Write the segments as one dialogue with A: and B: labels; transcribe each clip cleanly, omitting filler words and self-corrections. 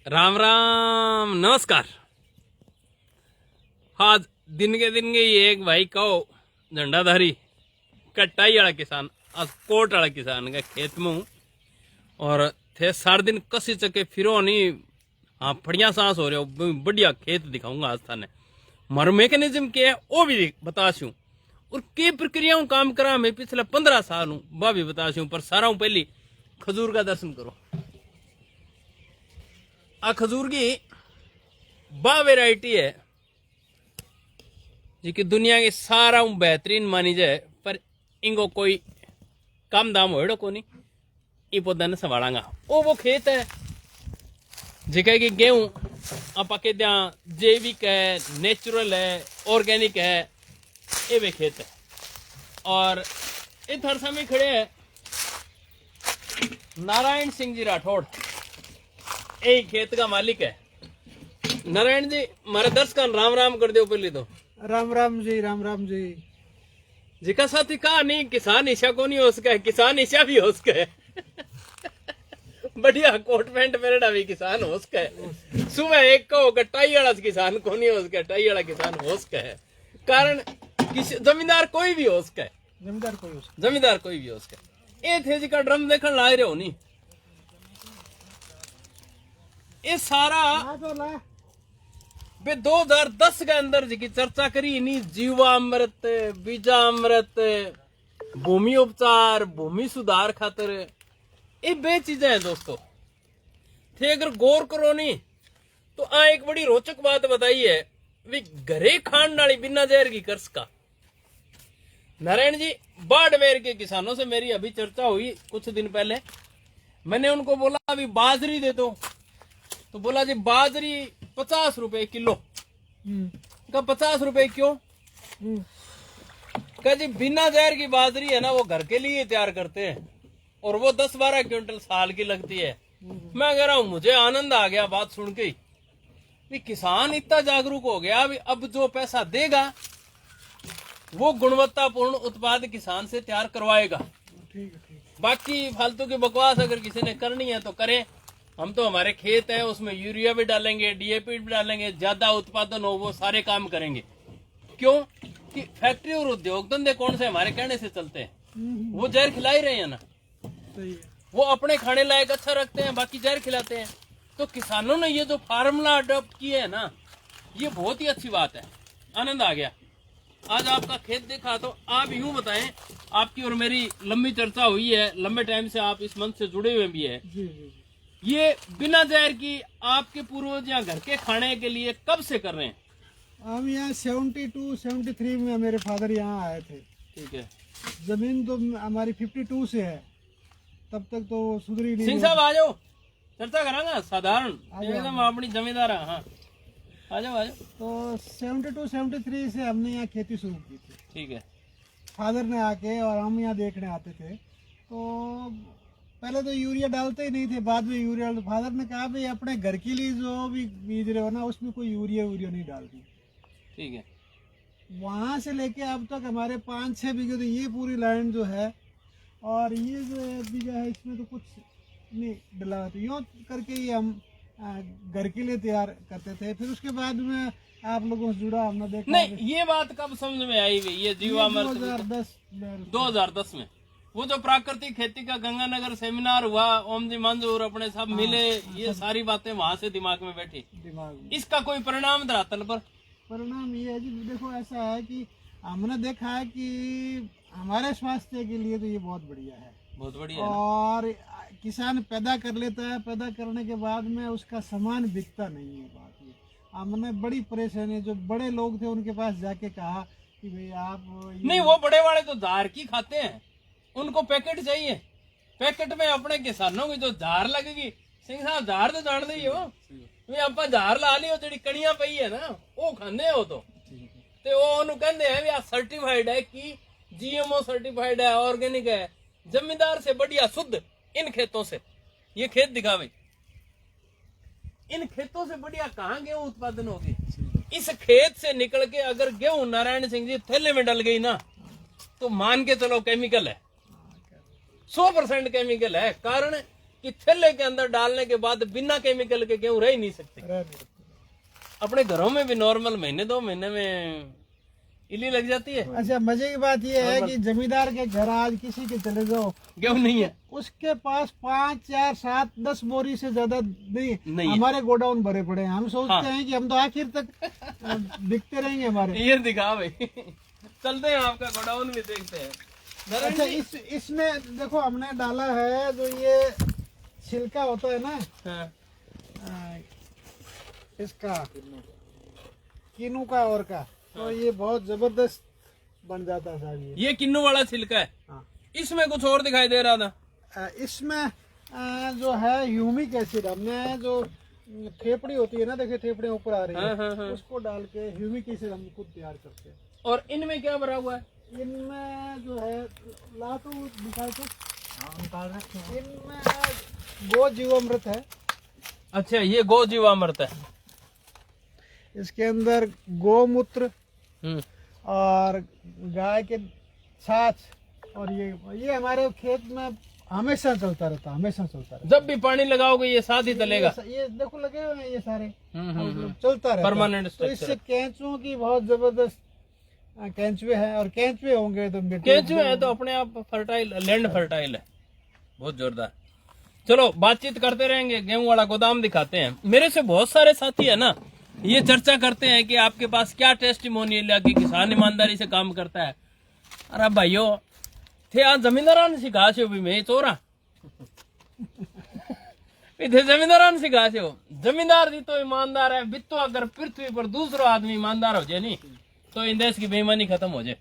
A: राम राम नमस्कार। आज दिन के ये एक भाई कहो झंडाधारी कटाई वाला किसान आज कोट वाला किसान का खेत में हूँ और थे सारे दिन कसी चके फिरो नहीं। हाँ बढ़िया सांस हो रहे हो, बढ़िया खेत दिखाऊंगा आज थाने। मारो मैकेनिज्म क्या है वो भी बताशू और के प्रक्रियाओं काम करा मैं पिछले 15 साल हूँ वह भी बताशू। पर सारा हूँ पहली खजूर का दर्शन करो। आ खजूर की बा वेराइटी है जी कि दुनिया की सारा बेहतरीन मानी जाए, पर इनको कोई कम दाम होएड़ो को नहीं। ई पौधा ने संभालांगा वो खेत है जिका की गेहूं आप के दिया जैविक है, नेचुरल है, ऑर्गेनिक है, ये वे खेत है। और इस हरसा में खड़े है नारायण सिंह जी राठौड़, यही खेत का मालिक है। नारायण जी मारे दर्शक राम राम कर दो पहले तो।
B: राम राम जी, राम राम जी।
A: जिका साथी कहा नहीं किसान ईशा को नहीं हो सका है, किसान ईशा भी हो सका है। बढ़िया कोट पैंट पहनना भी किसान हो सका है। सुबह एक को टाई वाला किसान को नहीं हो सका, टाई वाला किसान हो सका है। कारण जमींदार कोई भी हो सका है,
B: जमींदार कोई हो सकता
A: जमींदार कोई भी हो सका है। ये थे जी का ड्रम देखने ला रहे हो नहीं, ये सारा बे 2010 के अंदर जी की चर्चा करी नहीं। जीवामृत, बीजामृत, भूमि उपचार, भूमि सुधार खातर ये बे चीजें हैं दोस्तों। थे अगर गौर करो नहीं तो आ एक बड़ी रोचक बात बताई है वे घरे खान वाली बिना जहर की कर्स का। नारायण जी बाड़मेर के किसानों से मेरी अभी चर्चा हुई कुछ दिन पहले। मैंने उनको बोला अभी बाजरी दे दो, तो बोला जी बाजरी 50 रुपए किलो। का 50 रुपए क्यों? कहा जी बिना जहर की बाजरी है ना वो घर के लिए तैयार करते हैं और वो 10-12 क्विंटल साल की लगती है। मैं कह रहा हूं मुझे आनंद आ गया बात सुन के ही। किसान इतना जागरूक हो गया भी अब जो पैसा देगा वो गुणवत्तापूर्ण उत्पाद किसान से तैयार करवाएगा।
B: ठीक है।
A: बाकी फालतू की बकवास अगर किसी ने करनी है तो करे। हम तो हमारे खेत है उसमें यूरिया भी डालेंगे, डीएपी भी डालेंगे, ज्यादा उत्पादन हो वो सारे काम करेंगे। क्यों कि फैक्ट्री और उद्योग धंधे कौन से हमारे कहने से चलते हैं? वो जहर खिला ही रहे हैं ना।
B: सही है।
A: वो अपने खाने लायक अच्छा रखते हैं, बाकी जहर खिलाते हैं। तो किसानों ने ये जो फार्मूला अडॉप्ट किया है ना, ये बहुत ही अच्छी बात है। आनंद आ गया। आज आपका खेत देखा तो आप यूं बताएं, आपकी और मेरी लंबी चर्चा हुई है, लंबे टाइम से आप इस मंच से जुड़े हुए भी है।
B: जी जी।
A: ये बिना जहर की आपके पूर्वज या घर के खाने के लिए कब से कर रहे हैं?
B: हम यहाँ 72-73 में मेरे फादर यहाँ आए थे।
A: ठीक है।
B: जमीन तो हमारी 52 से है, तब तक तो सुधरी नहीं।
A: सिंह साहब आ जाओ, चर्चा करांगा साधारण एकदम अपनी जमींदार। हाँ आ जाओ आ जाओ।
B: तो 72-73 से हमने यहाँ खेती शुरू की थी।
A: ठीक है।
B: फादर ने आके और हम यहाँ देखने आते थे। तो पहले तो यूरिया डालते ही नहीं थे, बाद में यूरिया। फादर ने कहा भाई अपने घर के लिए जो भी बीज रहे हो ना उसमें कोई यूरिया नहीं डालती।
A: ठीक है।
B: वहाँ से लेके अब तक हमारे 5-6 बीघे तो ये पूरी लैंड जो है, और ये जो 1 बीघा है इसमें तो कुछ नहीं डला। तो यूँ करके ही हम घर के लिए तैयार करते थे। फिर उसके बाद में आप लोगों से जुड़ा, हमने देखा।
A: नहीं ये बात कब समझ में आई हुई? ये जीवामृत 2010 में वो जो प्राकृतिक खेती का गंगानगर सेमिनार हुआ, ओम जी मंजूर अपने सब मिले, ये सारी बातें वहां से दिमाग में बैठी।
B: दिमाग में
A: इसका कोई परिणाम धरातल पर?
B: परिणाम ये है जी, देखो ऐसा है कि हमने देखा है कि हमारे स्वास्थ्य के लिए तो ये बहुत बढ़िया है,
A: बहुत बढ़िया है ना?
B: और किसान पैदा कर लेता है, पैदा करने के बाद में उसका सामान बिकता नहीं है। बात ये हमने बड़ी परेशानी, जो बड़े लोग थे उनके पास जाके कहा कि भाई आप
A: नहीं वो बड़े वाले तो झार की खाते हैं, उनको पैकेट चाहिए। पैकेट में अपने किसानों की जो झार लगेगी, सिंह साहब झार तो जान दी हो आप झार ला लियो जी कड़िया पई है ना वो खाने हो तो वो कहते हैं सर्टिफाइड है कि जीएमओ सर्टिफाइड है, ऑर्गेनिक है, जमींदार से बढ़िया शुद्ध। इन खेतों से ये खेत दिखावे, इन खेतों से बढ़िया कहाँ गेहूं उत्पादन होगी? इस खेत से निकल के अगर गेहूं नारायण सिंह जी थैले में डल गई ना तो मान के चलो केमिकल है, 100% केमिकल है। कारण कि थैले के अंदर डालने के बाद बिना केमिकल के गेहूं रह ही नहीं सकते।
B: रह नहीं सकते।
A: अपने घरों में भी नॉर्मल महीने 2 महीने में इली लग जाती है।
B: अच्छा, मजे की बात ये है कि जमींदार के घर आज किसी के चले जाओ,
A: गेहूं नहीं है,
B: उसके पास 5, 4, 7, 10 बोरी से ज्यादा नहीं
A: है।
B: हमारे गोडाउन भरे पड़े हैं। हम सोचते
A: हाँ।
B: हैं कि हम तो आखिर तक बिकते रहेंगे हमारे।
A: ये दिखा भाई चलते हैं आपका गोडाउन भी देखते हैं। नारायण
B: अच्छा,
A: जी।
B: इसमें देखो हमने डाला है जो ये छिलका होता है ना,
A: हाँ,
B: इसका किन्नू का और का, तो ये बहुत जबरदस्त बन जाता है साहब ये।
A: ये किन्नू वाला छिलका है।
B: हाँ।
A: इसमें कुछ और दिखाई दे रहा था।
B: इसमें जो है ह्यूमिक एसिड, हमने जो थेपड़ी होती है ना, देखिए थेपड़ियाँ ऊपर आ रही है,
A: हाँ, हाँ, हाँ।
B: उसको डाल के ह्यूमिक एसिड हम खुद तैयार करते हैं।
A: और इनमें क्या भरा हुआ है?
B: इनमें जो है ला तो निकाल के निकाल रखे हैं। इनमें गो जीवामृत है।
A: अच्छा, ये गौ जीवामृत है।
B: इसके अंदर गौमूत्र
A: हम्म।
B: और गाय के छाछ, और ये हमारे खेत में हमेशा चलता रहता, हमेशा चलता रहता।
A: जब भी पानी लगाओगे ये साथ ही चलेगा।
B: ये देखो लगे हुए हैं ये सारे,
A: हम्म।
B: चलता रहता
A: परमानेंट
B: है। तो इससे केंचुओं की बहुत जबरदस्त केंचुए हैं, और केंचुए होंगे तो
A: केंचुए है तो अपने आप फर्टाइल, लैंड फर्टाइल है, बहुत जोरदार। चलो बातचीत करते रहेंगे, गेहूं वाला गोदाम दिखाते हैं। मेरे से बहुत सारे साथी है ना, ये चर्चा करते हैं कि आपके पास क्या टेस्टिमोनियल है कि किसान ईमानदारी से काम करता है। अरे भाइयों, थे आज जमींदारा ने सिखा से भी मैं चोरा थे जमींदारा ने सिखा से हो। जमींदार जी तो ईमानदार है, बित्तो अगर पृथ्वी पर दूसरा आदमी ईमानदार हो जाए नहीं तो इन देश की बेईमानी खत्म हो जाए।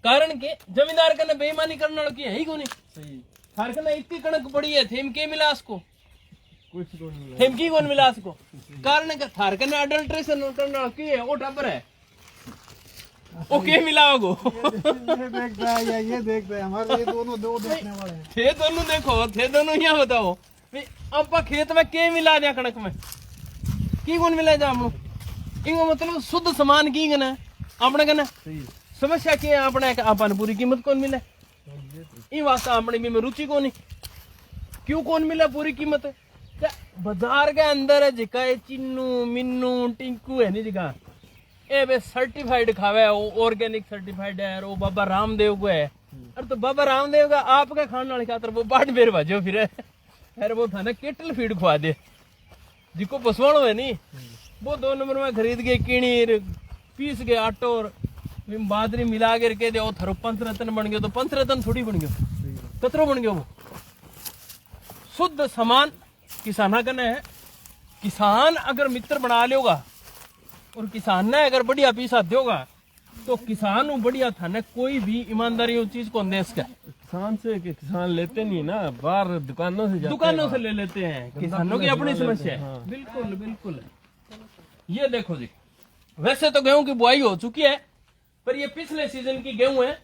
A: कारण के जमींदार कने बेईमानी करने वाला की है ही कोनी। थार कने इतनी कणक पड़ी है, थेम के मिला उसको, थेम की कौन मिला उसको। कारण के थार कने अडल्ट्रेशन करने वाला की है, वो टब्बर है, वो के मिलाओगो।
B: ये देखता है, ये देखता है, हमारे ये दोनों दो देखने वाले हैं।
A: थे दोनों देखो, थे दोनों यहाँ बताओ अब खेत में के मिला दिया, कणक में की कौन मिला जा हम इनको, मतलब शुद्ध सामान की गना अपने कने समस्या की है। अपने अपन पूरी कीमत कौन मिले, ये वास्ता अपने भी में रुचि कौन, क्यों कौन मिला पूरी कीमत। क्या बाजार के अंदर है जिका ये चिन्नू मिन्नू टिंकू है नहीं जिका ए बे सर्टिफाइड खावे, ऑर्गेनिक सर्टिफाइड है, वो बाबा रामदेव को है। अरे तो बाबा रामदेव का आपका खाने वाले खातर वो बाट बेर भाजो फिर वो था ना केटल फीड खुआ दे जिको पसवाणो है नहीं, वो 2 नंबर में खरीद के किणीर पीस के आटो और बादरी मिला के रखे दे, थारो पंचरत्न बन गयो। तो पंचरत्न थोड़ी बन गयो, कतरो बन गयो। वो शुद्ध सामान किसाना कने है। किसान अगर मित्र बना लेगा और किसान ने अगर बढ़िया पीसा देगा तो किसान बढ़िया था ना, कोई भी ईमानदारी चीज को देश का
C: किसान से कि किसान लेते नहीं ना, बाहर दुकानों से जाते
A: दुकानों से ले लेते हैं। किसानों की अपनी समस्या है। बिल्कुल बिल्कुल। ये देखो जी, वैसे तो गेहूं की बुआई हो चुकी है, पर ये पिछले सीजन की गेहूं है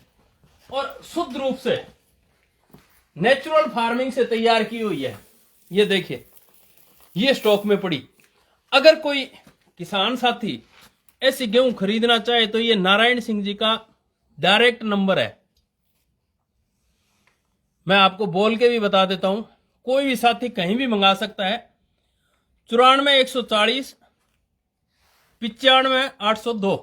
A: और शुद्ध रूप से नेचुरल फार्मिंग से तैयार की हुई है। ये देखिए, ये स्टॉक में पड़ी। अगर कोई किसान साथी ऐसी गेहूं खरीदना चाहे तो ये नारायण सिंह जी का डायरेक्ट नंबर है। मैं आपको बोल के भी बता देता हूं, कोई भी साथी कहीं भी मंगा सकता है। 94 140 95 802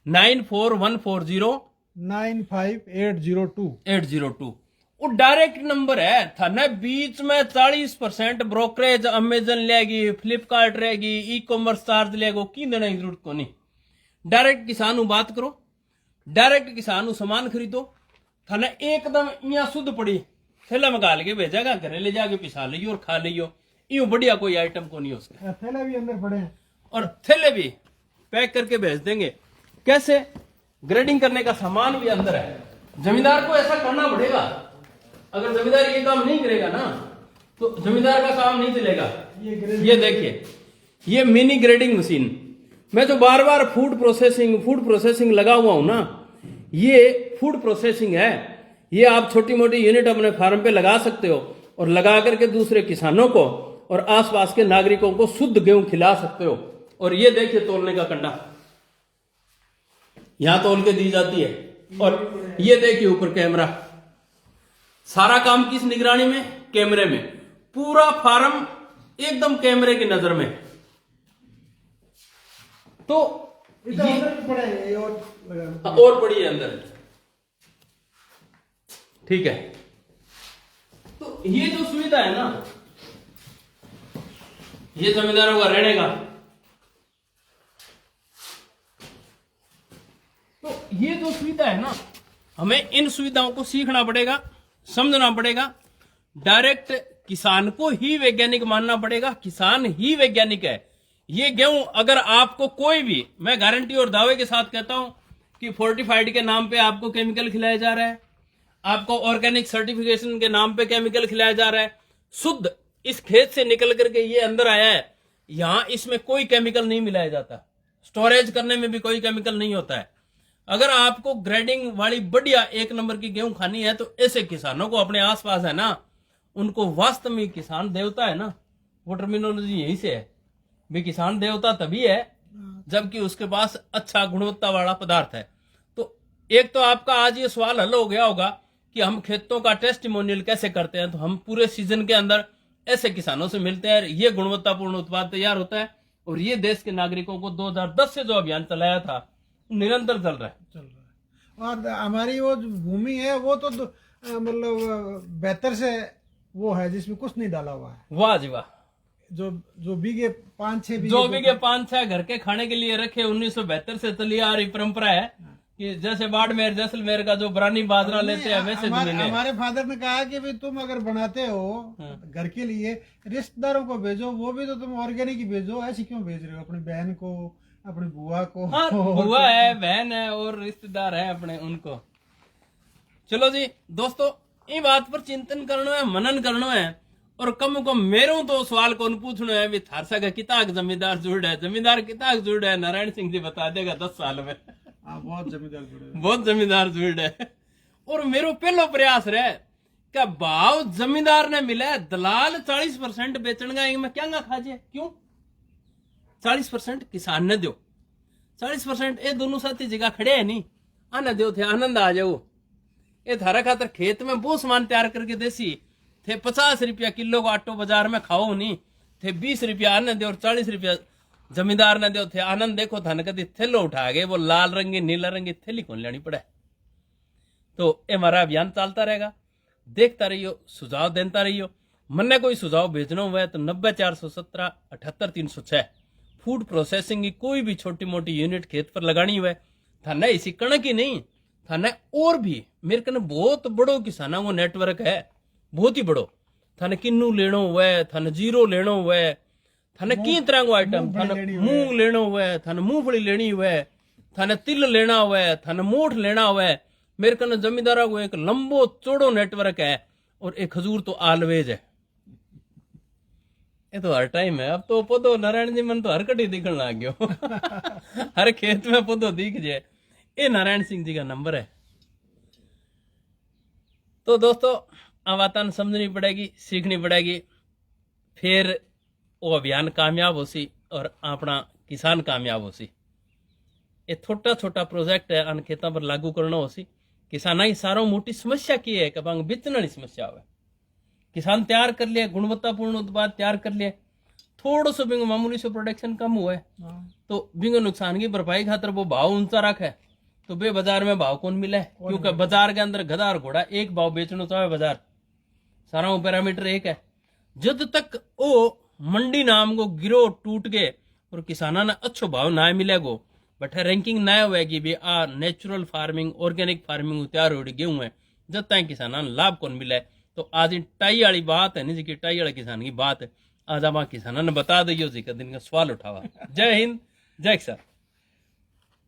A: 94140
B: 95802
A: 802 वो डायरेक्ट नंबर है। थाने बीच में 40% ब्रोकरेज अमेजन लेगी, फ्लिपकार्ट रहेगी, ई कॉमर्स चार्ज लेगो, की देने की जरूरत को नहीं। डायरेक्ट किसान बात करो, डायरेक्ट किसान सामान खरीदो। थाने एकदम यहाँ शुद्ध पड़ी थैला में गाल के भेजेगा, घरे ले जाके पिसा लियो और खा लियो। यूं बढ़िया कोई आइटम को नहीं उसका।
B: थैले भी अंदर पड़े हैं
A: और थैले भी पैक करके भेज देंगे। कैसे? ग्रेडिंग करने का सामान भी अंदर है। जमींदार को ऐसा करना पड़ेगा। अगर जमींदार ये काम नहीं करेगा ना तो जमींदार का काम नहीं चलेगा। ये देखिए, ये मिनी ग्रेडिंग मशीन, मैं जो बार बार फूड प्रोसेसिंग लगा हुआ हूं ना, ये फूड प्रोसेसिंग है। ये आप छोटी मोटी यूनिट अपने फार्म पे लगा सकते हो और लगा करके दूसरे किसानों को और आसपास के नागरिकों को शुद्ध गेहूं खिला सकते हो। और ये देखिए तोलने का कंडा, यहां तोल के दी जाती है। और ये देखिए ऊपर कैमरा। सारा काम किस निगरानी में? कैमरे में, पूरा फार्म एकदम कैमरे की नजर में। तो
B: इधर उधर भी पड़े हैं, ये और लगा।
A: और बड़ी है अंदर, ठीक है। तो ये जो सुविधा है ना, ये जमींदारों का रहने का, तो ये जो सुविधा है ना, हमें इन सुविधाओं को सीखना पड़ेगा, समझना पड़ेगा। डायरेक्ट किसान को ही वैज्ञानिक मानना पड़ेगा, किसान ही वैज्ञानिक है। ये गेहूं अगर आपको कोई भी, मैं गारंटी और दावे के साथ कहता हूं कि फोर्टिफाइड के नाम पे आपको केमिकल खिलाया जा रहा है, आपको ऑर्गेनिक सर्टिफिकेशन के नाम पे केमिकल खिलाया जा रहा है, शुद्ध इस खेत से निकल करके ये अंदर आया है, यहां इसमें कोई केमिकल नहीं मिलाया जाता, स्टोरेज करने में भी कोई केमिकल नहीं होता है। अगर आपको ग्रेडिंग वाली बढ़िया एक नंबर की गेहूं खानी है तो ऐसे किसानों को अपने आसपास है ना, उनको वास्तव में किसान देवता है ना, वो टर्मिनोलॉजी यही से है भी, किसान देवता तभी है जबकि उसके पास अच्छा गुणवत्ता वाला पदार्थ है। तो एक तो आपका आज ये सवाल हल हो गया होगा कि हम खेतों का टेस्टिमोनियल कैसे करते हैं। तो हम पूरे सीजन के अंदर ऐसे किसानों से मिलते हैं, ये गुणवत्तापूर्ण उत्पाद तैयार होता है, और ये देश के नागरिकों को 2010 से जो अभियान चलाया था निरंतर चल रहा है।
B: और हमारी वो जो भूमि है वो तो मतलब बेहतर से वो है जिसमें कुछ नहीं डाला हुआ है।
A: वाह जी वाह।
B: जो जो बीघे 5-6 बीघे,
A: जो बीघे 5-6 घर के खाने के लिए रखे, 1972 से चली आ रही परंपरा है कि जैसे बाड़मेर जैसलमेर का जो बरानी बाजरा लेते हैं वैसे
B: हमारे फादर ने कहा कि भाई तुम अगर बनाते हो घर के लिए, रिश्तेदारों को भेजो, वो भी तो तुम ऑर्गेनिक ही भेजो, ऐसे क्यों भेज रहे हो अपनी बहन को, अपनी बुआ को।
A: हाँ, बुआ है, बहन है और रिश्तेदार है अपने, उनको। चलो जी दोस्तों, ये बात पर चिंतन करना है, मनन करना है, और कम को मेरू तो सवाल कौन पूछना है भी थारसा का किताब जमींदार जुड़ है, जमींदार किताब जुड़ है, नारायण सिंह जी बता देगा 10 साल में।
B: बहुत जमींदार जुड़े,
A: बहुत जमींदार जुड़ है। और मेरो पहलो प्रयास रहे क्या भाव जमींदार ने मिला, दलाल 40% बेचन का मैं क्या ना खाजे, क्यों 40% किसान ने दो, 40% ये दोनों साथी जगह खड़े है नहीं, आना दो थे, आनंद आ जाओ। ये थारा खातर खेत में वो सामान तैयार करके देसी थे, 50 रुपया किलो का आटो बाजार में खाओ नहीं थे, 20 रुपया आने दे और 40 रुपया जमींदार ने दो थे। आनंद देखो थाने कदी थैलो उठा गए, वो लाल रंगी नीला रंगी थैली कौन लेनी पड़े। तो ये हमारा अभियान चलता रहेगा, देखता रहियो, सुझाव देता रहियो। मन कोई सुझाव भेजना हुआ है तो 90-417 78-306 फूड प्रोसेसिंग की कोई भी छोटी मोटी यूनिट खेत पर लगानी हुआ है। थाने इसी कणक ही नहीं, थाने और भी मेरे कने बहुत बड़ो किसानों को नेटवर्क है, बहुत ही बड़ो। थाने किन्नू लेनो हुआ है, थाने जीरो लेनो हुआ है, थाने की तरह को आइटम, थाने मूंग लेनो हुआ है, थाने मूंगफली लेनी हुआ है, थाने तिल लेना हुआ है, थाने मोठ लेना हुआ है। मेरे कने जमींदारा को एक लंबो चौड़ो नेटवर्क है, और एक खजूर तो आलवेज है। ये तो हर टाइम है। अब तो पौधो नारायण जी मन तो हर कटी दिखने लग गयो। हर खेत में पौधो दिख जाए। ये नारायण सिंह जी का नंबर है। तो दोस्तों, बात समझनी पड़ेगी, सीखनी पड़ेगी, फिर वो अभियान कामयाब हो सी और अपना किसान कामयाब हो सी। ये छोटा छोटा प्रोजेक्ट है, अन खेतों पर लागू करना हो सी। किसाना की सारों मोटी समस्या की है कि भांग बेचने की समस्या हो। किसान तैयार कर लिए, गुणवत्तापूर्ण उत्पाद तैयार कर लिए, थोड़ा सा बिंगो मामूली से प्रोडक्शन कम हुआ है तो बिंगो नुकसान की भरपाई खातर वो भाव ऊंचा रखा है, तो बे बाजार में भाव कौन मिले, क्योंकि बाजार के अंदर गधा और घोड़ा एक भाव बेचना चाहे बाजार, सारा पैरामीटर एक है। जब तक वो मंडी नाम को गिरो टूट गए और किसाना ने अच्छो भाव ना मिलेगो, बट रैंकिंग ना होगी भी आ नेचुरल फार्मिंग, ऑर्गेनिक फार्मिंग तैयार हो गेहूं है, जब तक किसाना लाभ कौन मिले। तो आज टाई वाली बात है नहीं जी, टाई वाले किसान की बात है, आज आप किसाना ने बता दियो जी का दिन का सवाल उठावा। जय हिंद, जय किसान।